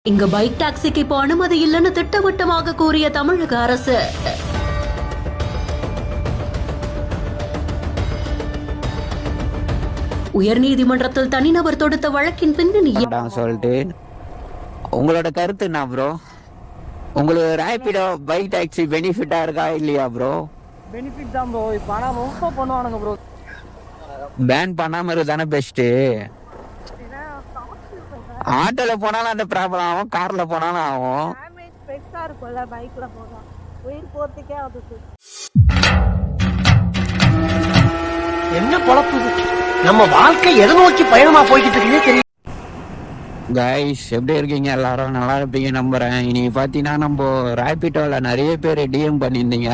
இங்க பைக் டாக்ஸிக்கு இப்போ அனுமதி இல்லைன்னு திட்டவட்டமாக கூறிய தமிழக அரசு. உயர்நீதிமன்றத்தில் தனிநபர் தொடுத்த வழக்கின் பின்னணியில் சொல்லிட்டு உங்களோட கருத்து என்ன ப்ரோ? உங்களுக்கு ரேபிடோ பைக் டாக்ஸி பெனிஃபிட்டா இருக்கா இல்லையா ப்ரோ? பெனிஃபிட் தான் ப்ரோ. இப்போ ஆனால் ரொம்ப பண்ணுவானுங்க ப்ரோ. பேன் பண்ணாம இருந்தானே பெஸ்ட்டு. ஆட்டோல போனாலும் அந்த ப்ராப்ளம் ஆகும், கார்ல போனாலும் ஆகும். பெருசா இருக்கும்ல பைக்ல போனா உயிர் போறதுக்கே ஆகுது. என்ன பொழப்பு நம்ம வாழ்க்கை எதை நோக்கி பயணமா போய்கிட்டு இருக்குன்னே தெரியல. கைஸ் எப்படி இருக்கீங்க? எல்லாரும் நல்லா இருப்பீங்க நம்புறேன். இன்னைக்கு பார்த்தீங்கன்னா நம்ம ரேபிடோவில் நிறைய பேர் டிஎம் பண்ணியிருந்தீங்க.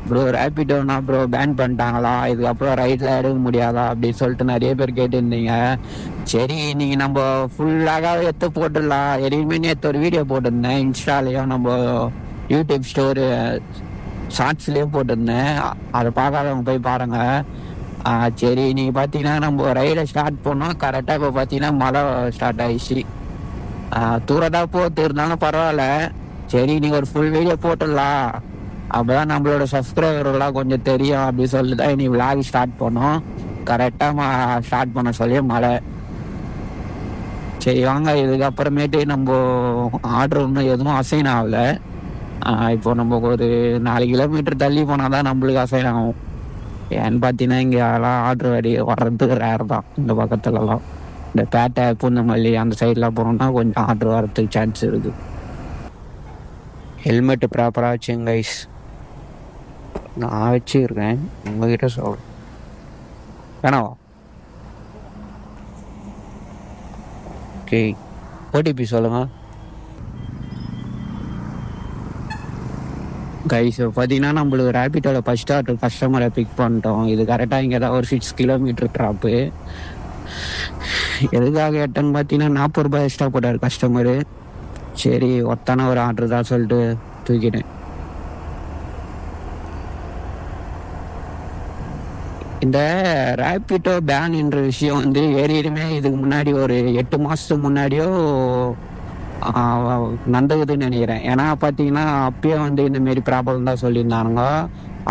ப்ரோ ரேபிடோனா ப்ரோ பேன் பண்ணிட்டாங்களா, இதுக்கப்புறம் ரைட்டில் எடுக்க முடியாதா அப்படின்னு சொல்லிட்டு நிறைய பேர் கேட்டுருந்தீங்க. சரி இன்னைக்கு நம்ம ஃபுல்லாக எடுத்து போட்டுடலாம். எதுவுமே நேற்று ஒரு வீடியோ போட்டிருந்தேன் இன்ஸ்டாலேயும் நம்ம யூடியூப் ஸ்டோரு ஷார்ட்ஸ்லேயும் போட்டிருந்தேன். அதை பார்க்காதவங்க போய் பாருங்கள். சரி இன்னைக்கு பார்த்தீங்கன்னா நம்ம ரைடை ஸ்டார்ட் பண்ணோம். கரெக்டாக இப்போ பார்த்தீங்கன்னா மழை ஸ்டார்ட் ஆயிடுச்சு. தூரதாக போட்டு இருந்தாலும் பரவாயில்ல. சரி இன்னைக்கு ஒரு ஃபுல் வீடியோ போட்டுடலாம், அப்போதான் நம்மளோட சப்ஸ்கிரைபர்லாம் கொஞ்சம் தெரியும் அப்படின்னு சொல்லி தான் இன்னைக்கு விளாக் ஸ்டார்ட் பண்ணோம். கரெக்டாக ஸ்டார்ட் பண்ண சொல்லி மழை. சரி வாங்க, இதுக்கப்புறமேட்டு நம்ம ஆர்டர் ஒன்றும் எதுவும் அசைன் ஆகலை. இப்போ நம்ம ஒரு 4 கிலோமீட்டர் தள்ளி போனால் தான் நம்மளுக்கு அசைன் ஆகும். ஏன்னு பார்த்தீங்கன்னா இங்கே எல்லாம் ஆர்டர் வர்றதுக்கு ரேர் தான். இந்த பக்கத்துலலாம் இந்த பேட்டை பூந்தமல்லி அந்த சைட்லாம் போனோம்னா கொஞ்சம் ஆர்டர் வர்றதுக்கு சான்ஸ் இருக்குது. ஹெல்மெட்டு ப்ராப்பராக வச்சுங்க கைஸ். நான் வச்சுருக்கேன், உங்ககிட்ட சொல்கிறேன் வேணாவா? ஓகே ஓடிபி சொல்லுங்கள் கைஸ். பார்த்தீங்கன்னா நம்மளுக்கு ரேபிடோவில் ஃபஸ்ட் ஆர்டர் கஸ்டமரை பிக் பண்ணிட்டோம். இது கரெக்டாக இங்கே தான் ஒரு 6 கிலோமீட்டர் ட்ராப்பு. எதுக்காக எட்டன்னு பார்த்தீங்கன்னா 40 ரூபாய் எக்ஸ்ட்ரா போட்டார் கஸ்டமரு. சரி ஒத்தான ஒரு ஆர்டர் தான் சொல்லிட்டு தூக்கிட்டேன். இந்த ரேபிடோ பேன் என்ற விஷயம் வந்து ஏறியுமே இதுக்கு முன்னாடி ஒரு 8 மாதத்துக்கு முன்னாடியோ நடந்துக்குதுன்னு நினைக்கிறேன். ஏன்னா பார்த்தீங்கன்னா அப்பயே வந்து இந்தமாரி ப்ராப்ளம் தான் சொல்லியிருந்தானுங்க.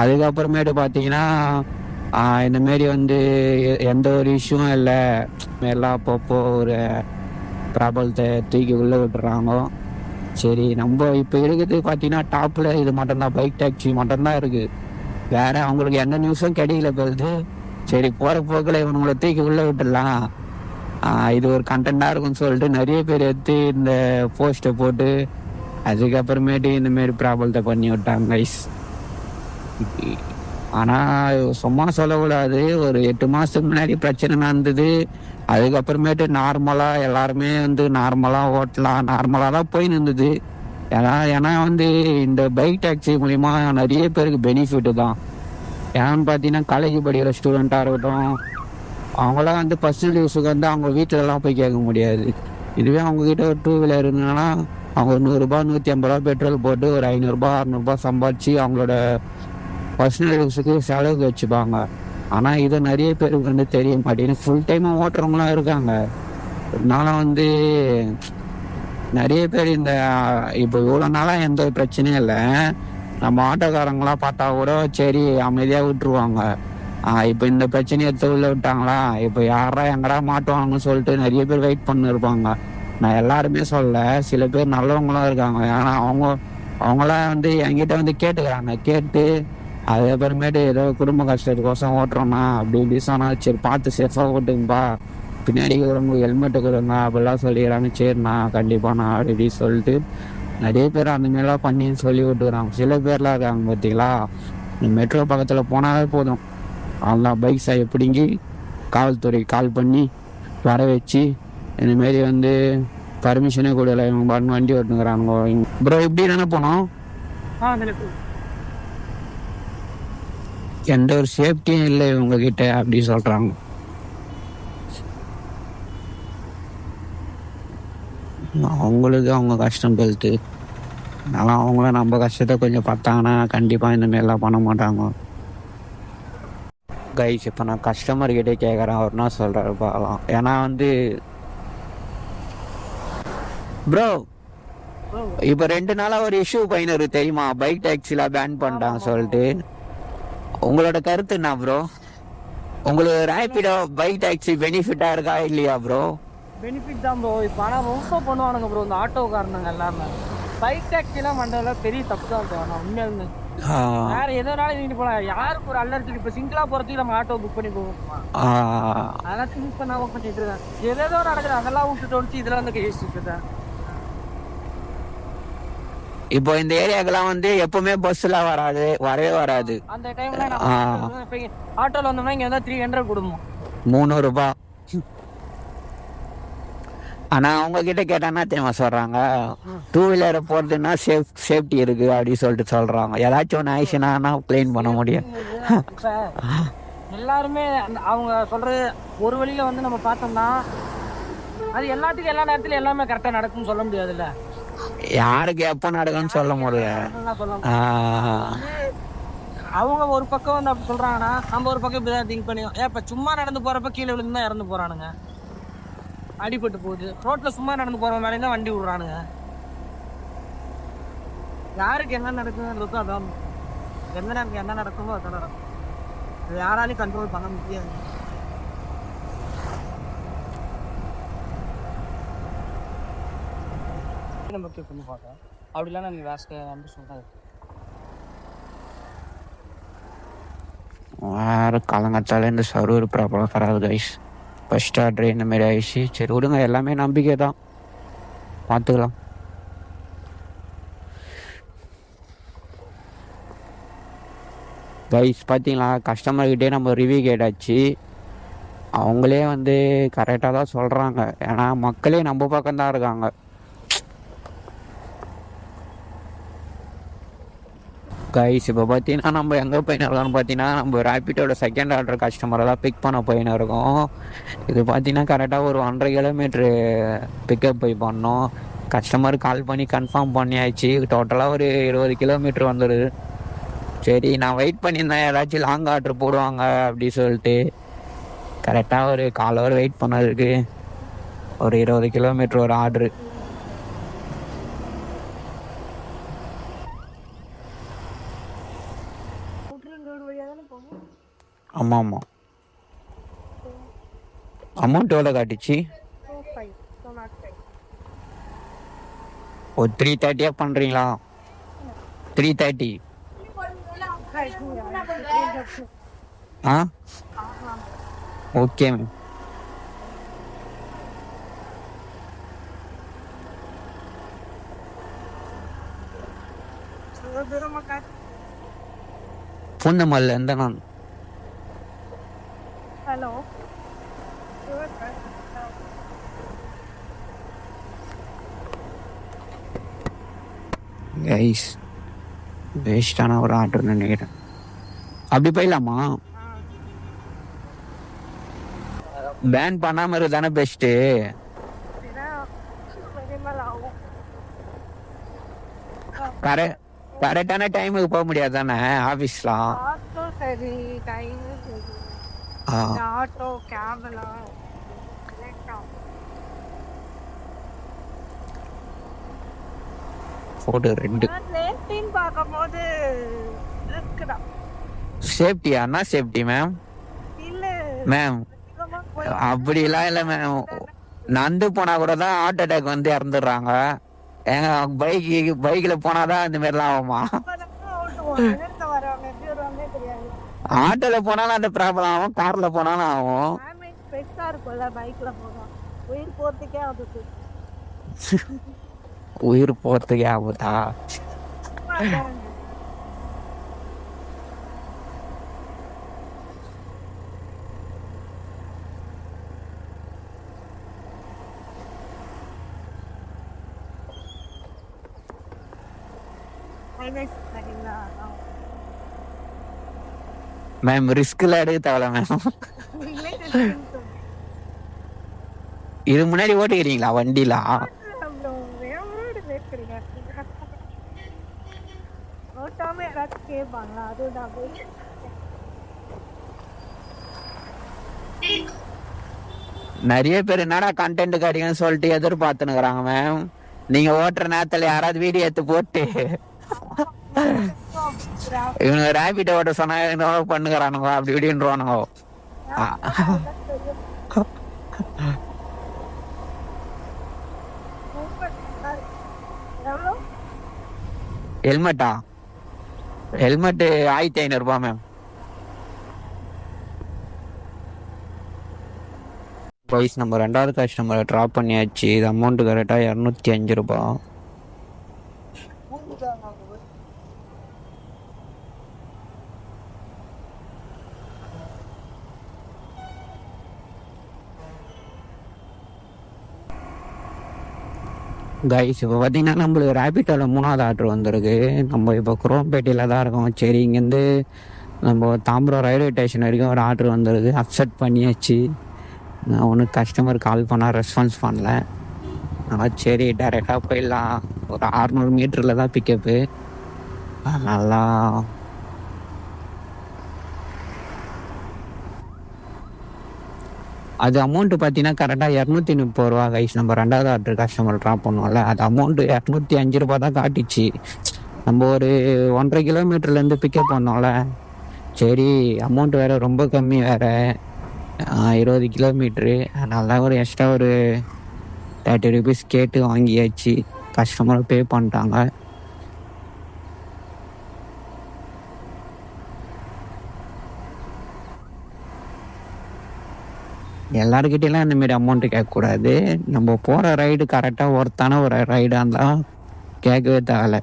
அதுக்கப்புறமேட்டு பார்த்தீங்கன்னா இந்தமாரி வந்து எந்த ஒரு இஷ்யூவும் இல்லை, எல்லாம் அப்பப்போ ஒரு ப்ராப்ளத்தை தூக்கி உள்ளே விட்டுறாங்க. சரி நம்ம இப்போ இருக்குது பார்த்தீங்கன்னா டாப்பில் இது மட்டும்தான், பைக் டாக்ஸி மட்டும்தான் இருக்குது. வேறு அவங்களுக்கு எந்த நியூஸும் கிடைக்கல போகுது. சரி போகிற போக்கில் இவனுங்களை தூக்கி உள்ளே விட்டுடலாம், இது ஒரு கண்டென்ட்டாக இருக்குன்னு சொல்லிட்டு நிறைய பேர் எடுத்து இந்த போஸ்ட்டை போட்டு அதுக்கப்புறமேட்டு இந்தமாரி ப்ராப்ளத்தை பண்ணி விட்டாங்க கைஸ். ஆனால் சும்மா சொல்லக்கூடாது, ஒரு 8 மாதத்துக்கு முன்னாடி பிரச்சனை நடந்தது. அதுக்கப்புறமேட்டு நார்மலாக எல்லாருமே வந்து நார்மலாக ஓட்டலாம், நார்மலாக தான் போய் நின்றுது. ஏன்னா வந்து இந்த பைக் டாக்ஸி மூலிமா நிறைய பேருக்கு பெனிஃபிட்டு தான். ஏன்னு பார்த்தீங்கன்னா காலேஜ் படிக்கிற ஸ்டூடெண்ட்டாக இருக்கட்டும், அவங்களாம் வந்து பர்சனல் யூஸுக்கு வந்து அவங்க வீட்டிலலாம் போய் கேட்க முடியாது. இதுவே அவங்கக்கிட்ட ஒரு 2 வீலர் இருந்ததுன்னா அவங்க 100 ரூபா 150 ரூபா பெட்ரோல் போட்டு ஒரு 500 ரூபா 600 ரூபா சம்பாதிச்சு அவங்களோட பர்சனல் யூஸுக்கு செலவுக்கு வச்சுப்பாங்க. ஆனால் இதை நிறைய பேருக்கு வந்து தெரிய மாட்டேங்குது. ஃபுல் டைமாக ஓட்டுறவங்களாம் இருக்காங்க. அதனால வந்து நிறைய பேர் இந்த இப்போ இவ்வளோ நாளாக எந்த ஒரு பிரச்சனையும் இல்லை. நம்ம ஆட்டோக்காரங்களாம் பார்த்தா கூட சரி அமைதியாக விட்டுருவாங்க. இப்போ இந்த பிரச்சனையை எடுத்து உள்ள விட்டாங்களா, இப்போ யாரா எங்கடா மாட்டுவாங்கன்னு சொல்லிட்டு நிறைய பேர் வெயிட் பண்ணிருப்பாங்க. நான் எல்லாருமே சொல்ல, சில பேர் நல்லவங்களும் இருக்காங்க. ஏன்னா அவங்களாம் வந்து என்கிட்ட வந்து கேட்டுக்கிறாங்க. கேட்டு அதுக்கப்புறமேட்டு ஏதோ குடும்ப கஷ்டத்துக்கோசம் ஓட்டுறோம்னா அப்படி இப்படி சொன்னால் சரி பார்த்து சேஃபாக ஓட்டுங்கப்பா, பின்னாடி இருக்கிறவங்களுக்கு ஹெல்மெட்டு கொடுங்க அப்படிலாம் சொல்லிக்கிறாங்க. சரிண்ணா கண்டிப்பாக நான் அப்படி இப்படி சொல்லிட்டு நிறைய பேர் அந்த மாதிரிலாம் பண்ணி சொல்லி விட்டுக்கிறாங்க. சில பேர்லாம் இருக்காங்க பார்த்தீங்களா, மெட்ரோ பக்கத்தில் போனாலே போதும் அவங்களாம் பைக் சாயை பிடுங்கி காவல்துறைக்கு கால் பண்ணி வர வச்சு இந்தமாரி வந்து பர்மிஷனே கொடுக்கல, இவங்க பண்ண வண்டி ஓட்டுங்கிறாங்க. ப்ரோ இப்படி தானே போனோம், எந்த ஒரு சேஃப்டியும் இல்லை இவங்ககிட்ட அப்படி சொல்கிறாங்க. அவங்களுக்கு அவங்க கஷ்டம் பெல்ட்டு, அதனால் அவங்களும் நம்ம கஷ்டத்தை கொஞ்சம் பார்த்தாங்கன்னா கண்டிப்பாக இந்தமாரிலாம் பண்ண மாட்டாங்க கைஸ். இப்போ நான் கஸ்டமர்கிட்டே கேட்குறேன், அவர் என்ன சொல்கிறாரு பார்க்கலாம். ஏன்னா வந்து ப்ரோ இப்ப 2 நாளா ஒரு இஷ்யூ பையனரு தெரியுமா, பைக் டாக்ஸில பேன் பண்ணிட்டான் சொல்லிட்டு. உங்களோட கருத்து என்ன ப்ரோ? உங்களுக்கு ரேபிடோ பைக் டாக்ஸி பெனிஃபிட்டா இருக்கா இல்லையா ப்ரோ? பெனிஃபிட் தான் ப்ரோ. இப்போ ஆனால் ரொம்ப பண்ணுவானுங்க ப்ரோ இந்த ஆட்டோக்காரனுங்க எல்லாமே. பைக் டாக்ஸிலாம் பண்ணுறதுல பெரிய தப்பு தான் ப்ரோ. ஆனால் உண்மையாலுமே வேற எதனால நீங்க போகலாம். யாருக்கு ஒரு அல்லர்ஜி இப்போ சிங்கிளா போகிறதுக்கு நம்ம ஆட்டோ புக் பண்ணி போவோம். அதெல்லாம் திங்க் பண்ணாம பண்ணிட்டு இருக்கேன். ஏதேதோ நடக்குது அதெல்லாம் விட்டுட்டு வந்துச்சு இதெல்லாம் வந்து யோசிச்சுட்டேன். இப்போ இந்த ஏரியாக்கெல்லாம் வந்து எப்பவுமே பஸ்ல வரவே வராது. அந்த டைம்ல ஆட்டோல வந்தோம்னா இங்க வந்தா 300 கொடுப்போம், 300 ரூபாய். ஆனா அவங்க கிட்ட கேட்டானா தெரியுமா சொல்றாங்க, 2 வீலர் போறதுன்னா சேஃப்டி இருக்கு அப்படின்னு சொல்லிட்டு சொல்றாங்க. ஏதாச்சும் ஒன்று ஆயிடுச்சுன்னா கிளைம் பண்ண முடியும். இப்ப எல்லாருமே அவங்க சொல்றது ஒரு வழியில வந்து நம்ம பார்த்தோம்னா அது எல்லாத்துக்கும் எல்லா நேரத்துலயும் எல்லாமே கரெக்டா நடக்கும்னு சொல்ல முடியாதுல்ல. யாருக்கு எப்ப நடக்கும்னு சொல்ல முடியாது. அவங்க ஒரு பக்கம் வந்து அப்படி சொல்றாங்கன்னா நம்ம ஒரு பக்கம் இப்படிதான் திங்க் பண்ணி இப்ப சும்மா நடந்து போறப்ப கீழே விழுந்து தான் இறந்து போறானுங்க, அடிபட்டு போகுது. ரோட்ல சும்மா நடந்து போற மேலே தான் வண்டி விடுறானுங்க. யாருக்கு என்ன நடக்குதுன்றது அதான் எந்த நேரத்துக்கு என்ன நடக்குமோ அதான் நடக்கும். அது யாராலையும் கண்ட்ரோல் பண்ண முடியாது. நம்ம பண்ணி பார்த்தோம் அப்படிலாம் நான் வேஸ்ட் வந்து சொல்றேன். வேற காலங்கத்தால இந்த சர்வர் ப்ராப்ளம் வராது கைஸ். ஃபர்ஸ்ட் ஆர்டர் இந்த மாதிரி ஆயிடுச்சு. சரி விடுங்க, எல்லாமே நம்பிக்கை தான், பார்த்துக்கலாம். கைஸ் பார்த்தீங்களா, கஸ்டமர்கிட்டே நம்ம ரிவ்யூ கேட்டாச்சு. அவங்களே வந்து கரெக்டாக தான் சொல்கிறாங்க. ஏன்னா மக்களே நம்ம பக்கம் தான் இருக்காங்க. கைஸ் இப்போ பார்த்தீங்கன்னா நம்ம எங்கே போயின்னு இருக்கோம்னு பார்த்தீங்கன்னா நம்ம ரேபிட்டோட செகண்ட் ஆர்டர் கஸ்டமரை தான் பிக் பண்ண போயின்னு இருக்கோம். இது பார்த்தீங்கன்னா கரெக்டாக ஒரு 1.5 கிலோமீட்ரு பிக்கப் போய் பண்ணோம். கஸ்டமர் கால் பண்ணி கன்ஃபார்ம் பண்ணியாச்சு. டோட்டலாக ஒரு 20 கிலோமீட்ரு வந்துடுது. சரி நான் வெயிட் பண்ணியிருந்தேன் ஏதாச்சும் லாங் ஆர்டர் போடுவாங்க அப்படி சொல்லிட்டு. கரெக்டாக ஒரு 1/4 ஹவர் வெயிட் பண்ணதுக்கு ஒரு 20 கிலோமீட்ரு ஒரு ஆர்டரு. ஆமாம் ஆமாம். அமௌண்ட் எவ்வளோ காட்டுச்சு? ஒரு 330 பண்ணுறீங்களா? 330. ஆ ஓகே மேம். பூந்தமல்ல எந்த நான் ஹலோ கைஸ் வேஸ்டான ஒரு ஆர்டர் நினைக்கிறேன். அப்படி போயிடலாமா? பேன் பண்ணாம இருந்தானே பெஸ்ட்டு. கரெக்டான டைமுக்கு போக முடியாது தானே ஆஃபீஸ்லாம்? ஆட்டோ சரி, டைம் சரி, ஆட்டோ கேப்லாம் போடு 2. சேஃப்டின்னு பார்க்கும்போது இருக்குதான். சேஃப்டியா? என்ன சேஃப்டி மேம்? இல்ல மேம் அப்படிலாம் இல்லை மேம். நடந்து போனா கூட தான் ஹார்ட் அட்டாக் வந்து இறந்துடுறாங்க. ஏங்க பைக்கில் போனாதான் இந்த மாதிரிலாம் ஆகுமா? ஆட்டோல போனாலும் அந்த ப்ராப்ளம் ஆகும், கார்ல போனாலும் ஆகும். பெருசா இருக்கும்ல பைக்ல போனா, உயிர் போறதுக்கே ஆகுது. உயிர் போறதுக்கே ஆகுதா? மேம் ரிஸ்க்ல எடுக்க தேவையில்ல மேம். இது முன்னாடி ஓட்டிக்கிறீங்களா வண்டில? நிறைய பேர் என்னடா கண்டென்ட் கிடைக்குன்னு சொல்லிட்டு எதிர்பார்த்துனுக்குறாங்க மேம். நீங்க ஓட்டுற நேரத்துல யாராவது வீடியோ எடுத்து போட்டு இவனுங்க ரேபிட் ஓட்ட சொன்னா என்னவோ பண்ணுகிறானுங்க அப்படி இப்படின்றானுங்க. எவ்வளோ? ஹெல்மெட்டா? Helmet 1500 ma'am. கைஸ் நம்ம 2வது கஸ்டமரை ட்ராப் பண்ணியாச்சு. இது அமௌண்ட்டு கரெக்டாக 205 ரூபா. கைஸ் இப்போ பார்த்தீங்கன்னா நம்மளுக்கு ரேபிட்டோட 3வது ஆர்டர் வந்திருக்கு. நம்ம இப்போ குரோம்பேட்டையில் தான் இருக்கோம். சரி, இங்கேருந்து நம்ம தாம்பரம் ரயில்வே ஸ்டேஷன் வரைக்கும் ஒரு ஆர்டர் வந்திருக்கு. அக்செப்ட் பண்ணியாச்சு. நான் ஒன்றும் கஸ்டமர் கால் பண்ணால் ரெஸ்பான்ஸ் பண்ணல. சரி டைரெக்டாக போயிடலாம். ஒரு 600 மீட்டரில் தான் பிக்கப்பு. நல்லா அது அமௌண்ட்டு பார்த்தீங்கன்னா கரெக்டாக 230 ரூபா. கைஸ் நம்ம 2வது ஆர்டர் கஸ்டமர் ட்ராப் பண்ணுவோம்ல, அது அமௌண்ட்டு 205 ரூபா தான் காட்டிச்சு. நம்ம ஒரு 1.5 கிலோமீட்டர்லேருந்து பிக்கப் பண்ணோம்ல. சரி அமௌண்ட் வேறு ரொம்ப கம்மி வேறு, 20 கிலோமீட்ரு. அதனால ஒரு எக்ஸ்ட்ரா ஒரு 30 ருபீஸ் கேட்டு வாங்கியாச்சு. கஸ்டமரும் பே பண்ணிட்டாங்க. எல்லாருக்கிட்டையெல்லாம் இந்தமாரி அமௌண்ட்டு கேட்கக்கூடாது. நம்ம போகிற ரைடு கரெக்டாக ஒருத்தான ஒரு ரைடாக இருந்தால் கேட்கவே தேவை.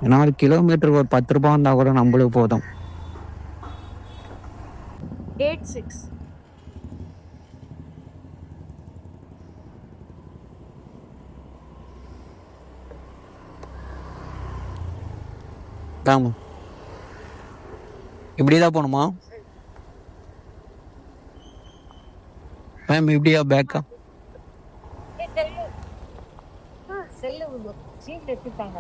ஏன்னா ஒரு கிலோமீட்டருக்கு ஒரு 10 ரூபா இருந்தால் கூட நம்மளுக்கு போதும். 86. தாமா இப்படி தான் போகணுமா மேம்? இப்படியா பேக்கா? செல்லு சீட் எடுத்துட்டாங்க.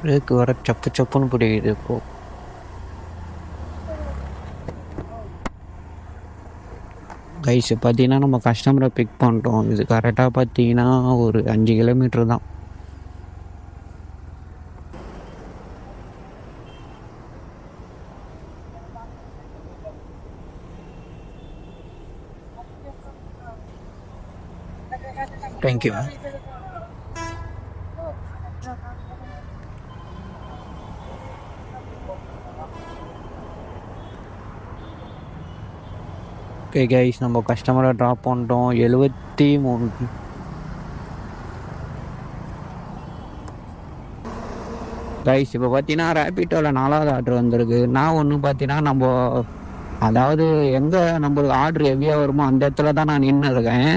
பிரேக் வர சப்பு சப்புன்னு பிடிக்குது இப்போ. கைஸ் பார்த்தீங்கன்னா நம்ம கஸ்டமரை பிக் பண்ணிட்டோம். இது கரெக்டாக பார்த்தீங்கன்னா ஒரு 5 கிலோமீட்டர் தான். தேங்க்யூ. ஓகே கைஸ், நம்ம கஸ்டமரை ட்ராப் பண்ணிட்டோம். 73. கைஸ் இப்போ பார்த்தீங்கன்னா ரேபிட்டோவில் 4வது ஆர்டர் வந்திருக்கு. நான் ஒன்று பார்த்தீங்கன்னா நம்ம அதாவது எங்கே நம்மளுக்கு ஆர்டர் ஹெவியாக வருமோ அந்த இடத்துல தான் நான் நின்று இருக்கேன்.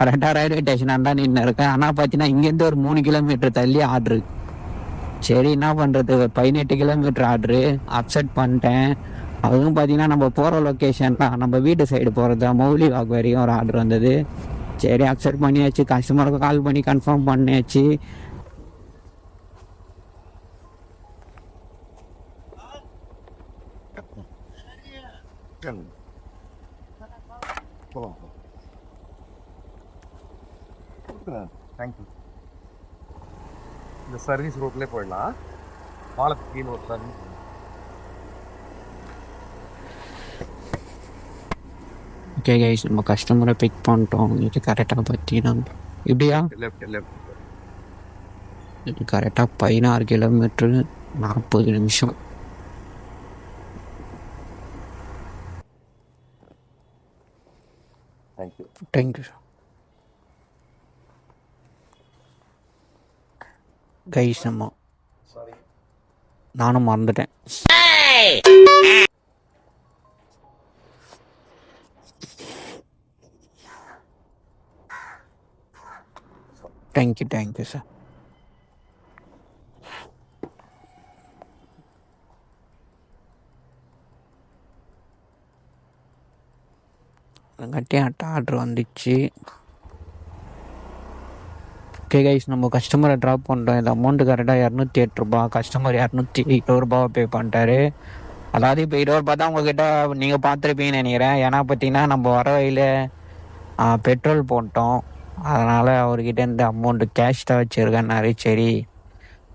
கரெக்டாக ரயில்வே ஸ்டேஷனாக தான் நின்று இருக்கேன். ஆனால் பார்த்தீங்கன்னா இங்கேருந்து ஒரு 3 கிலோமீட்டர் தள்ளி ஆர்டரு. சரி என்ன பண்ணுறது, 18 கிலோமீட்டர் ஆர்டரு அக்செப்ட் பண்ணிட்டேன். அதுவும் பார்த்தீங்கன்னா நம்ம போகிற லொக்கேஷன் தான், நம்ம வீட்டு சைடு போகிறது மௌலி வாக் வரையும் ஒரு ஆர்டர் வந்தது. சரி அக்செப்ட் பண்ணியாச்சு. கஸ்டமருக்கு கால் பண்ணி கன்ஃபார்ம் பண்ணியாச்சு. தேங்க்யூ. இந்த சர்வீஸ் ரோட்லேயே போயிடலாம். பாலத்துக்கு கீழே ஒரு சர்வீஸ். ஓகே கைஸ், நம்ம கஸ்டமரை பிக் பண்ணிட்டோம். இது கரெக்டாக பார்த்தீங்கன்னா இப்படியா லெஃப்ட் லெஃப்ட். இது கரெக்டாக 16 கிலோமீட்ரு 40 நிமிஷம். தேங்க்யூ. Thank you sir. கைஸ் நம்ம நானும் மறந்துட்டேன். Thank you sir. கட்டி ஆர்டர் வந்துச்சு. ஓகே கைஸ், நம்ம கஸ்டமரை ட்ராப் பண்ணுறோம். இந்த அமௌண்ட்டு கரெக்டாக 208 ரூபா. கஸ்டமர் 220 ரூபாவை பே பண்ணிட்டாரு. அதாவது இப்போ 20 ரூபா தான் உங்ககிட்ட நீங்கள் பார்த்துருப்பீங்கன்னு நினைக்கிறேன். ஏன்னா பார்த்தீங்கன்னா நம்ம வர வழியில் பெட்ரோல் போட்டோம். அதனால் அவர்கிட்ட இருந்து அமௌண்ட்டு கேஷ் தான் வச்சுருக்கேன்னாரு. சரி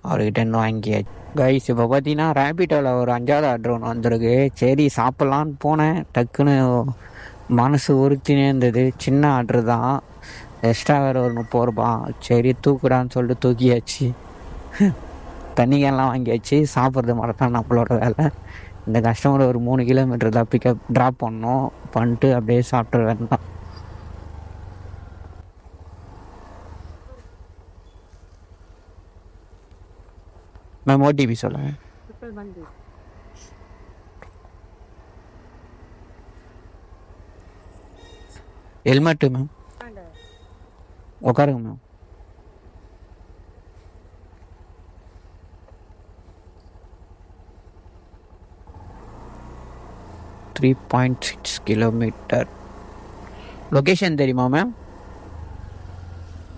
அவர்கிட்ட இருந்து வாங்கியாச்சு. கைஸ் இப்போ பார்த்தீங்கன்னா ரேபிட்டோவில் ஒரு 5வது ஆர்டர் ஒன்று வந்திருக்கு. சரி சாப்பிட்லான்னு போனேன். டக்குன்னு மனசு உறுத்தினே இருந்தது. சின்ன ஆர்டர் தான், எக்ஸ்ட்ரா வேறு ஒரு 30 ரூபா. சரி தூக்குடான்னு சொல்லிட்டு தூக்கியாச்சு. தண்ணிக்கெல்லாம் வாங்கியாச்சு. சாப்பிட்றது மட்டும் நம்மளோட வேலை. இந்த கஸ்டமர் ஒரு 3 கிலோமீட்டர் தான் பிக்கப் ட்ராப் பண்ணோம். பண்ணிட்டு அப்படியே சாப்பிட்டு வேண்டாம். மேம் ஓடிபி சொல்லுங்கள். Helmet ma'am. உட்காருங்க மேம். $3.6 கிலோமீட்டர். லொக்கேஷன் தெரியுமா மேம்?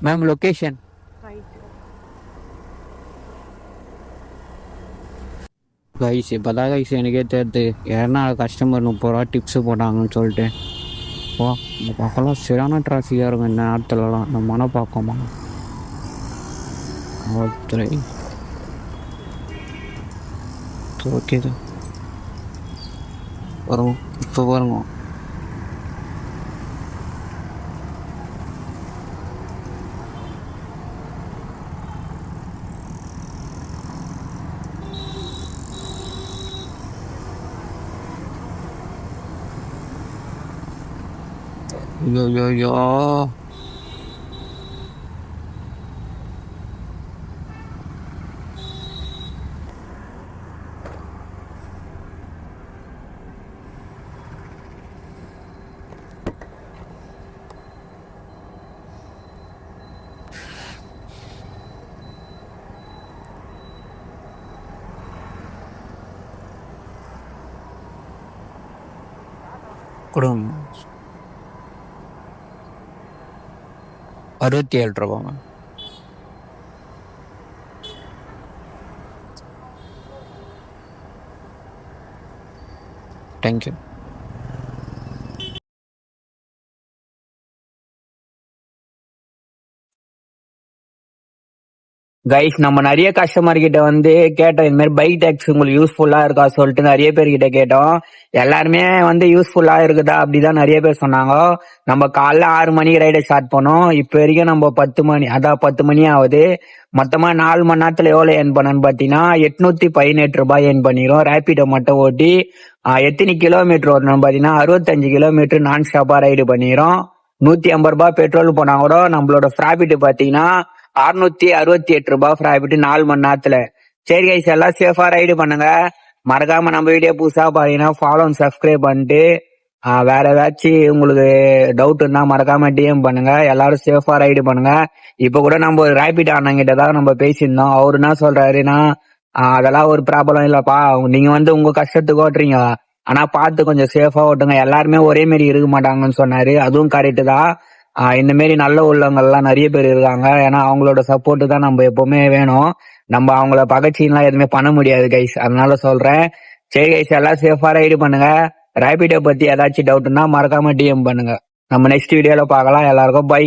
மேம் லொக்கேஷன் கைஸ் இப்போ தான் கைஸ் எனக்கே தெரியுது ஏன்னா கஸ்டமர் 30 ரூபா டிப்ஸு போட்டாங்கன்னு சொல்லிட்டு. ஓ இந்த பக்கம்லாம் சரியான டிராஃபிக்காக இருக்கும் இந்த நேரத்துலலாம். இந்த மன பார்க்கமா ஓகே தான் வரும். இப்போ பாருங்க ஐயோ கொடுங்க. 67 ரூபா மேம். தேங்க்யூ. கைஸ் நம்ம நிறைய கஸ்டமர் கிட்ட வந்து கேட்டோம், இந்த மாதிரி பைக் டாக்ஸி உங்களுக்கு யூஸ்ஃபுல்லா இருக்கா சொல்லிட்டு நிறைய பேர்கிட்ட கேட்டோம். எல்லாருமே வந்து யூஸ்ஃபுல்லா இருக்குதா அப்படிதான் நிறைய பேர் சொன்னாங்க. நம்ம காலைல 6 மணிக்கு ரைடை ஸ்டார்ட் பண்ணோம். இப்போ வரைக்கும் நம்ம 10 மணி ஆகுது. மொத்தமா 4 மணி நேரத்துல எவ்வளவு ஏர்ன் பண்ணன்னு பாத்தீங்கன்னா 818 ரூபாய் ஏர்ன் பண்ணிரும். ரேபிடோ மட்டும் ஓட்டி எத்தனை கிலோமீட்டர் ஓடணும் பாத்தீங்கன்னா 65 கிலோமீட்டர் நான் ஸ்டாப்பா ரைடு பண்ணிரும். 150 ரூபாய் பெட்ரோல் போனா கூட நம்மளோட ப்ராஃபிட் பாத்தீங்கன்னா 668 ரூபாய் ப்ராஃபிட் 4 மணி நேரத்துல. சரி கைஸ் எல்லாம் சேஃபா ரைடு பண்ணுங்க. மறக்காம நம்ம வீடியோ புதுசா பாத்தீங்கன்னா ஃபாலோ சப்ஸ்கிரைப் பண்ணிட்டு வேற ஏதாச்சும் உங்களுக்கு டவுட் இருந்தா மறக்காம டிஎம் பண்ணுங்க. எல்லாரும் சேஃபா ரைடு பண்ணுங்க. இப்ப கூட நம்ம ஒரு ரேபிட் அண்ணங்கிட்ட தான் நம்ம பேசியிருந்தோம். அவரு என்ன சொல்றாருன்னா அதெல்லாம் ஒரு ப்ராப்ளம் இல்லப்பா, நீங்க வந்து உங்க கஷ்டத்துக்கு ஓட்டுறீங்க, ஆனா பார்த்து கொஞ்சம் சேஃபா ஓட்டுங்க, எல்லாருமே ஒரே மாதிரி இருக்க மாட்டாங்கன்னு சொன்னாரு. அதுவும் கரெக்டு தான். இந்த மாரி நல்ல உள்ளவங்கள்லாம் நிறைய பேர் இருக்காங்க. ஏன்னா அவங்களோட சப்போர்ட் தான் நம்ம எப்பவுமே வேணும். நம்ம அவங்கள பகச்சின்லாம் எதுவுமே பண்ண முடியாது கைஸ், அதனால சொல்றேன். சரி கைஸ் எல்லாம் சேஃபா ரைடு பண்ணுங்க. ரேபிடோ பத்தி ஏதாச்சும் டவுட்னா மறக்காம டிஎம் பண்ணுங்க. நம்ம நெக்ஸ்ட் வீடியோல பார்க்கலாம். எல்லாருக்கும் பை.